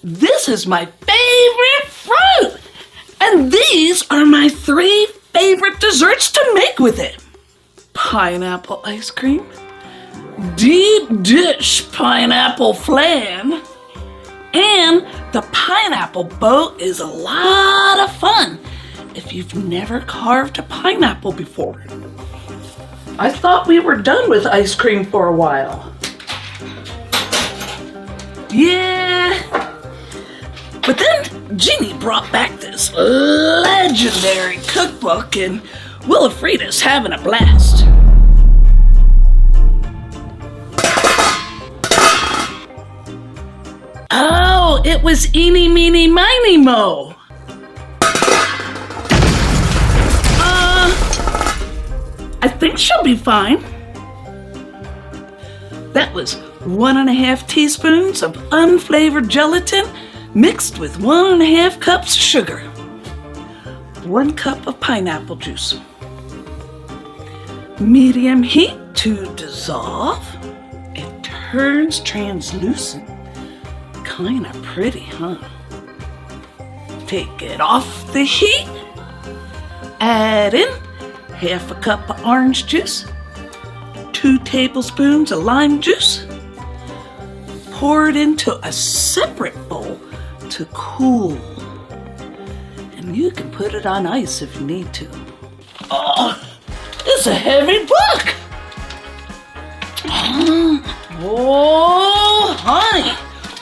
This is my favorite fruit. And these are my 3 favorite desserts to make with it. Pineapple ice cream, deep dish pineapple flan, and the pineapple boat is a lot of fun if you've never carved a pineapple before. I thought we were done with ice cream for a while. Yeah, but then Jeannie brought back this legendary cookbook and Wilfreda's having a blast. Oh, it was Eeny, Meeny, Miny, Mo. I think she'll be fine. That was 1½ teaspoons of unflavored gelatin mixed with 1½ cups of sugar. 1 cup of pineapple juice. Medium heat to dissolve. It turns translucent. Kinda pretty, huh? Take it off the heat. Add in 1/2 cup of orange juice. 2 tablespoons of lime juice. Pour it into a separate bowl to cool. And you can put it on ice if you need to. Oh, it's a heavy book! Oh, honey,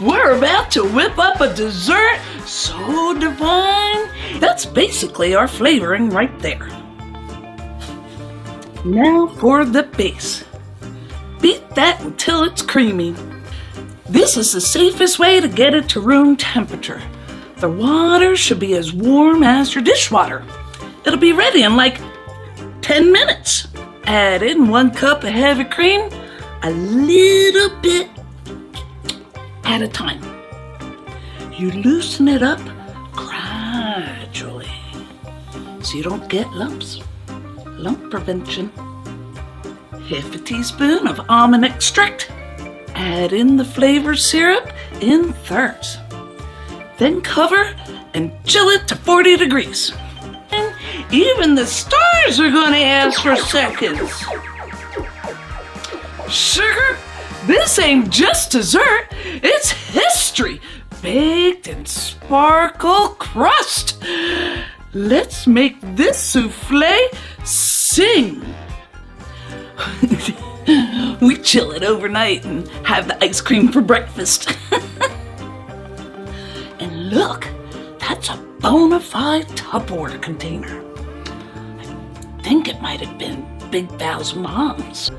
we're about to whip up a dessert so divine. That's basically our flavoring right there. Now for the base. Beat that until it's creamy. This is the safest way to get it to room temperature. The water should be as warm as your dishwater. It'll be ready in like 10 minutes. Add in 1 cup of heavy cream, a little bit at a time. You loosen it up gradually so you don't get lumps. Lump prevention. 1/2 teaspoon of almond extract. Add in the flavor syrup in thirds. Then cover and chill it to 40 degrees. And even the stars are going to ask for seconds. Sugar, this ain't just dessert, it's history, baked in sparkle crust. Let's make this souffle sing. We chill it overnight and have the ice cream for breakfast. And look, that's a bona fide Tupperware container. I think it might have been Big Val's mom's.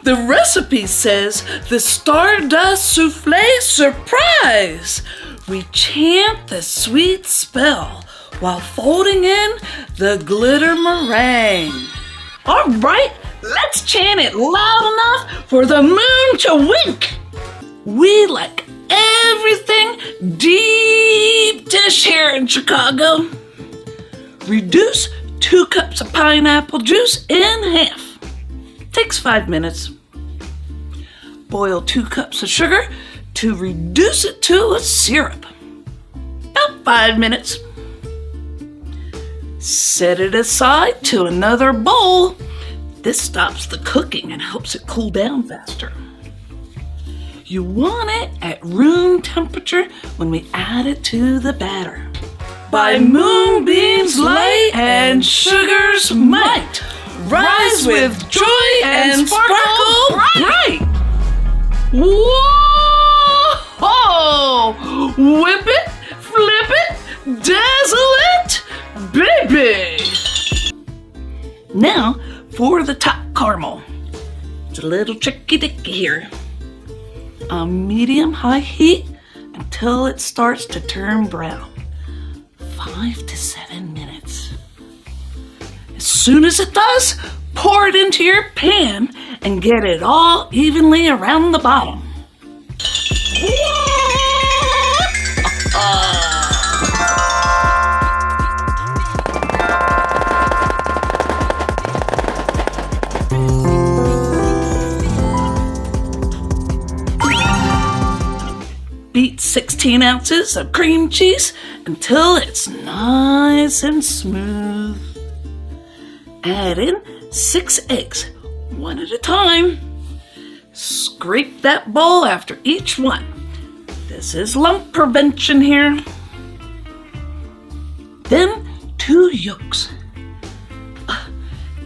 The recipe says the Stardust Souffle Surprise. We chant the sweet spell while folding in the glitter meringue. All right, let's chant it loud enough for the moon to wink. We like everything deep dish here in Chicago. Reduce 2 cups of pineapple juice in half. Takes 5 minutes. Boil 2 cups of sugar to reduce it to a syrup. About 5 minutes. Set it aside to another bowl. This stops the cooking and helps it cool down faster. You want it at room temperature when we add it to the batter. By moonbeams' light and sugar's might, rise with joy and sparkle bright. Whoa! Whip it, flip it, dazzle it, baby! Now for the top caramel. It's a little tricky-dicky here. On medium-high heat until it starts to turn brown. 5 to 7 minutes. As soon as it does, pour it into your pan and get it all evenly around the bottom. Beat 16 15 ounces of cream cheese until it's nice and smooth. Add in 6 eggs, one at a time. Scrape that bowl after each one. This is lump prevention here. Then 2 yolks.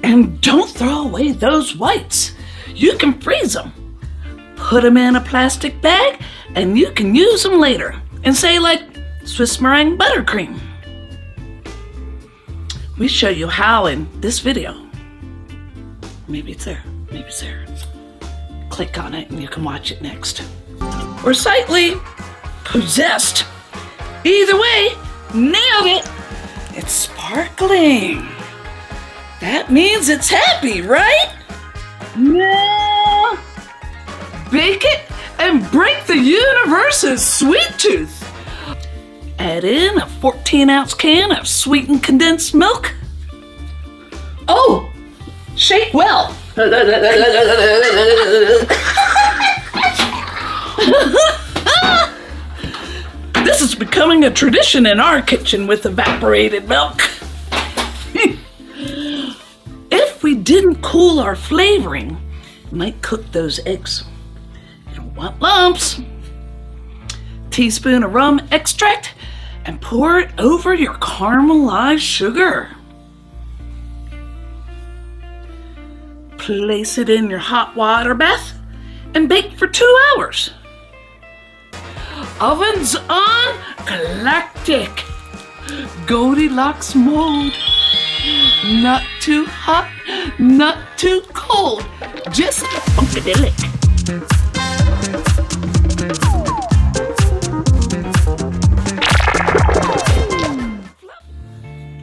And don't throw away those whites. You can freeze them. Put them in a plastic bag and you can use them later in, say, like Swiss meringue buttercream. We show you how in this video. Maybe it's there. Maybe it's there. Click on it and you can watch it next. Or Sightly, Possessed. Either way, nailed it. It's sparkling. That means it's happy, right? Now, bake it and break the universe's sweet tooth. Add in a 14-ounce can of sweetened condensed milk. Oh, shake well. This is becoming a tradition in our kitchen with evaporated milk. If we didn't cool our flavoring, we might cook those eggs. You don't want lumps. Teaspoon of rum extract and pour it over your caramelized sugar. Place it in your hot water bath and bake for 2 hours. Oven's on galactic. Goldilocks mode. Not too hot, not too cold. Just funkadelic.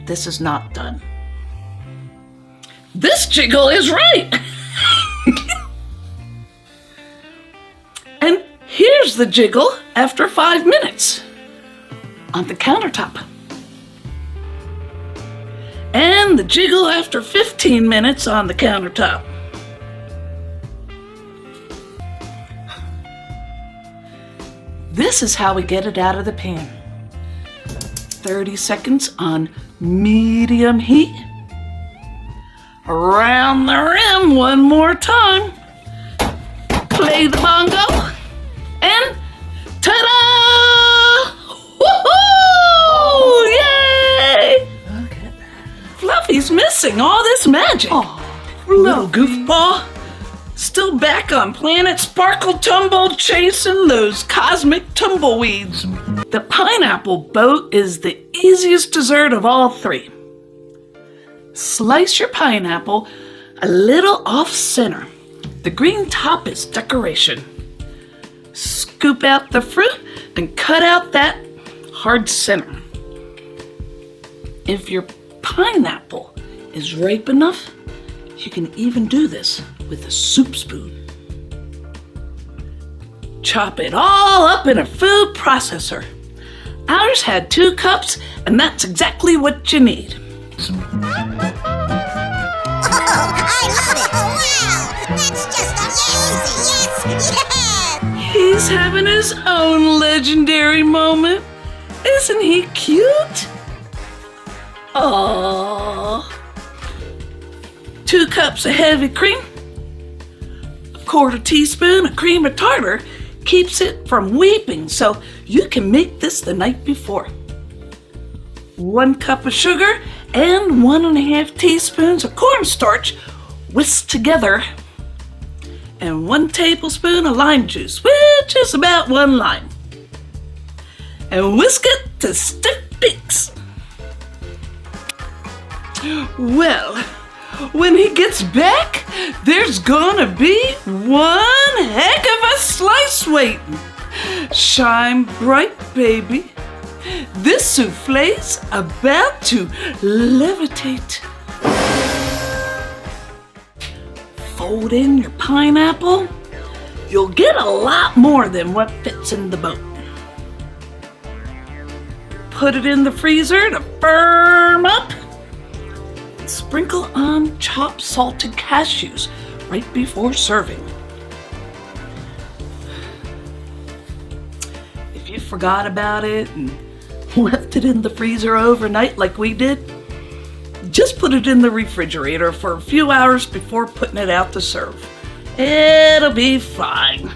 This is not done. This jiggle is right. And here's the jiggle after 5 minutes on the countertop. And the jiggle after 15 minutes on the countertop. This is how we get it out of the pan. 30 seconds on medium heat. Around the rim one more time. Play the bongo. And ta-da! Woohoo! Yay! Look at that. Fluffy's missing all this magic. Oh, Little goofball. Still back on Planet Sparkle Tumble chasing those cosmic tumbleweeds. The pineapple boat is the easiest dessert of all 3. Slice your pineapple a little off center. The green top is decoration. Scoop out the fruit and cut out that hard center. If your pineapple is ripe enough, you can even do this with a soup spoon. Chop it all up in a food processor. Ours had 2 cups, and that's exactly what you need. I love it! Wow! That's just amazing! Yes! Yes! He's having his own legendary moment. Isn't he cute? Aww. 2 cups of heavy cream. A 1/4 teaspoon of cream of tartar keeps it from weeping, so you can make this the night before. 1 cup of sugar and 1½ teaspoons of cornstarch whisked together, and 1 tablespoon of lime juice, which is about 1 lime. And whisk it to stiff peaks. Well, when he gets back, there's gonna be one heck of a slice waiting. Shine bright, baby. This souffle's about to levitate. Fold in your pineapple. You'll get a lot more than what fits in the boat. Put it in the freezer to firm up. Sprinkle on chopped salted cashews right before serving. If you forgot about it and left it in the freezer overnight like we did, just put it in the refrigerator for a few hours before putting it out to serve. It'll be fine.